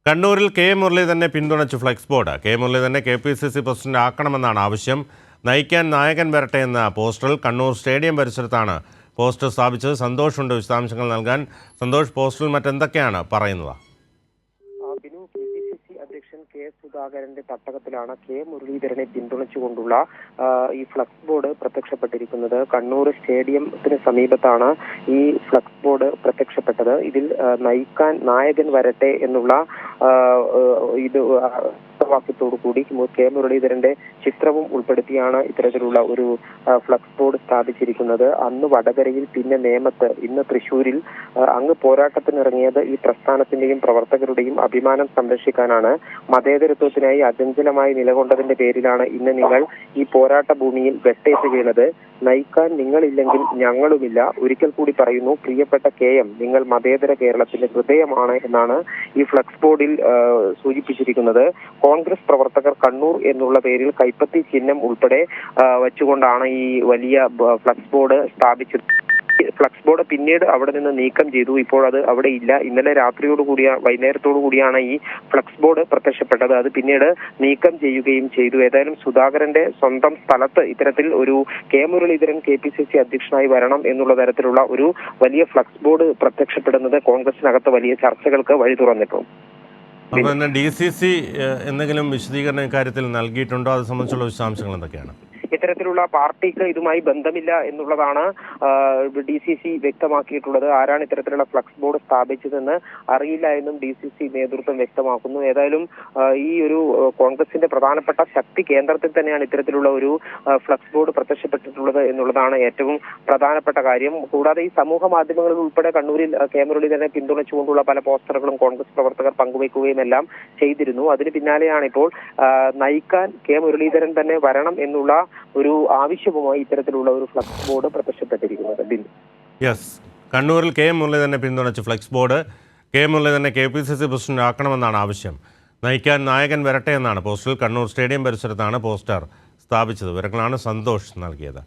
കണ്ണൂരിൽ കെ മുരളീധരനെ പിന്തുണച്ച് ഫ്ലെക്സ് ബോർഡ്. കെ മുരളീധരനെ KPCC പ്രസിഡന്റ് ആക്കണമെന്നാണ് ആവശ്യം. നയിക്കാൻ നായകൻ വരട്ടെ എന്ന പോസ്റ്ററിൽ കണ്ണൂർ സ്റ്റേഡിയം പരിസരത്താണ് പോസ്റ്റർ സ്ഥാപിച്ചത്. സന്തോഷുണ്ട് വിശദാംശങ്ങൾ നൽകാൻ. സന്തോഷ്, പോസ്റ്ററിൽ മറ്റെന്തൊക്കെയാണ് പറയുന്നത്? KPCC അധ്യക്ഷൻ കെ സുധാകരന്റെ തട്ടകത്തിലാണ് കെ മുരളീധരനെ പിന്തുണച്ചുകൊണ്ടുള്ള ഈ ഫ്ലക്സ് ബോർഡ് പ്രത്യക്ഷപ്പെട്ടിരിക്കുന്നത്. കണ്ണൂർ സ്റ്റേഡിയത്തിന് സമീപത്താണ് ഈ ഫ്ലക്സ് ബോർഡ് പ്രത്യക്ഷപ്പെട്ടത്. ഇതിൽ നയിക്കാൻ നായകൻ വരട്ടെ എന്നുള്ള ഇത് വാക്യത്തോടു കൂടി കെ മുരളീധരന്റെ ചിത്രവും ഉൾപ്പെടുത്തിയാണ് ഇത്തരത്തിലുള്ള ഒരു ഫ്ലക്സ് ബോർഡ് സ്ഥാപിച്ചിരിക്കുന്നത്. അന്ന് വടകരയിൽ, പിന്നെ നേമത്ത്, ഇന്ന് തൃശ്ശൂരിൽ അങ്ങ് പോരാട്ടത്തിനിറങ്ങിയത് ഈ പ്രസ്ഥാനത്തിന്റെയും പ്രവർത്തകരുടെയും അഭിമാനം സംരക്ഷിക്കാനാണ്. മതേതരത്വത്തിനായി അചഞ്ചലമായി നിലകൊണ്ടതിന്റെ പേരിലാണ് ഇന്ന് നിങ്ങൾ ഈ പോരാട്ട ഭൂമിയിൽ വെട്ടേറ്റ് വീണത്. നയിക്കാൻ നിങ്ങളില്ലെങ്കിൽ ഞങ്ങളുമില്ല. ഒരിക്കൽ കൂടി പറയുന്നു, പ്രിയപ്പെട്ട KM, നിങ്ങൾ മതേതര കേരളത്തിന്റെ ഹൃദയമാണ് എന്നാണ് ഈ ഫ്ലക്സ് ബോർഡിൽ സൂചിപ്പിച്ചിരിക്കുന്നത്. കോൺഗ്രസ് പ്രവർത്തകർ കണ്ണൂർ എന്നുള്ള പേരിൽ കൈപ്പത്തി ചിഹ്നം ഉൾപ്പെടെ വെച്ചുകൊണ്ടാണ് ഈ വലിയ ഫ്ലക്സ് ബോർഡ് സ്ഥാപിച്ചത്. ഫ്ലക്സ് ബോർഡ് പിന്നീട് അവിടെ നിന്ന് നീക്കം ചെയ്തു. ഇപ്പോൾ അത് അവിടെ ഇല്ല. ഇന്നലെ വൈകുന്നേരത്തോടു കൂടിയാണ് ഈ ഫ്ലക്സ് ബോർഡ് പ്രത്യക്ഷപ്പെട്ടത്. അത് പിന്നീട് നീക്കം ചെയ്യുകയും ചെയ്തു. ഏതായാലും സുധാകരന്റെ സ്വന്തം സ്ഥലത്ത് ഇത്തരത്തിൽ ഒരു കെ മുരളീധരൻ KPCC അധ്യക്ഷനായി വരണം എന്നുള്ള തരത്തിലുള്ള ഒരു വലിയ ഫ്ലക്സ് ബോർഡ് പ്രത്യക്ഷപ്പെടുന്നത് കോൺഗ്രസിനകത്ത് വലിയ ചർച്ചകൾക്ക് വഴി തുറന്നിട്ടുണ്ട്. അതുപോലെ DCC എന്തെങ്കിലും വിശദീകരണം ഇക്കാര്യത്തിൽ നൽകിയിട്ടുണ്ടോ? അത് സംബന്ധിച്ചുള്ള വിശദാംശങ്ങൾ എന്തൊക്കെയാണ്? ഇത്തരത്തിലുള്ള പാർട്ടിക്ക് ഇതുമായി ബന്ധമില്ല എന്നുള്ളതാണ് DCC വ്യക്തമാക്കിയിട്ടുള്ളത്. ആരാണ് ഇത്തരത്തിലുള്ള ഫ്ലക്സ് ബോർഡ് സ്ഥാപിച്ചതെന്ന് അറിയില്ല എന്നും DCC നേതൃത്വം വ്യക്തമാക്കുന്നു. ഏതായാലും ഈ ഒരു കോൺഗ്രസിന്റെ പ്രധാനപ്പെട്ട ശക്തി കേന്ദ്രത്തിൽ തന്നെയാണ് ഇത്തരത്തിലുള്ള ഒരു ഫ്ലക്സ് ബോർഡ് പ്രത്യക്ഷപ്പെട്ടിട്ടുള്ളത് എന്നുള്ളതാണ് ഏറ്റവും പ്രധാനപ്പെട്ട കാര്യം. കൂടാതെ ഈ സമൂഹ മാധ്യമങ്ങളിൽ ഉൾപ്പെടെ കണ്ണൂരിൽ കെ മുരളീധരനെ പിന്തുണച്ചുകൊണ്ടുള്ള പല പോസ്റ്ററുകളും കോൺഗ്രസ് പ്രവർത്തകർ പങ്കുവയ്ക്കുകയും എല്ലാം ചെയ്തിരുന്നു. അതിന് പിന്നാലെയാണ് ഇപ്പോൾ നയിക്കാൻ കെ മുരളീധരൻ തന്നെ വരണം എന്നുള്ള ഒരു ആവശ്യവുമായി ഇത്തരത്തിലുള്ള ഒരു ഫ്ലക്സ് ബോർഡ് പ്രത്യക്ഷപ്പെട്ടിരിക്കുന്നത്. യെസ്, കണ്ണൂരിൽ കെ മുരളീധരനെ പിന്തുണച്ച് ഫ്ലക്സ് ബോർഡ്. കെ മുരളീധരനെ KPCC പ്രസിഡന്റ് ആക്കണമെന്നാണ് ആവശ്യം. നയിക്കാൻ നായകൻ വരട്ടെ എന്നാണ് പോസ്റ്ററിൽ. കണ്ണൂർ സ്റ്റേഡിയം പരിസരത്താണ് പോസ്റ്റർ സ്ഥാപിച്ചത്. വിവരങ്ങളാണ് സന്തോഷ് നൽകിയത്.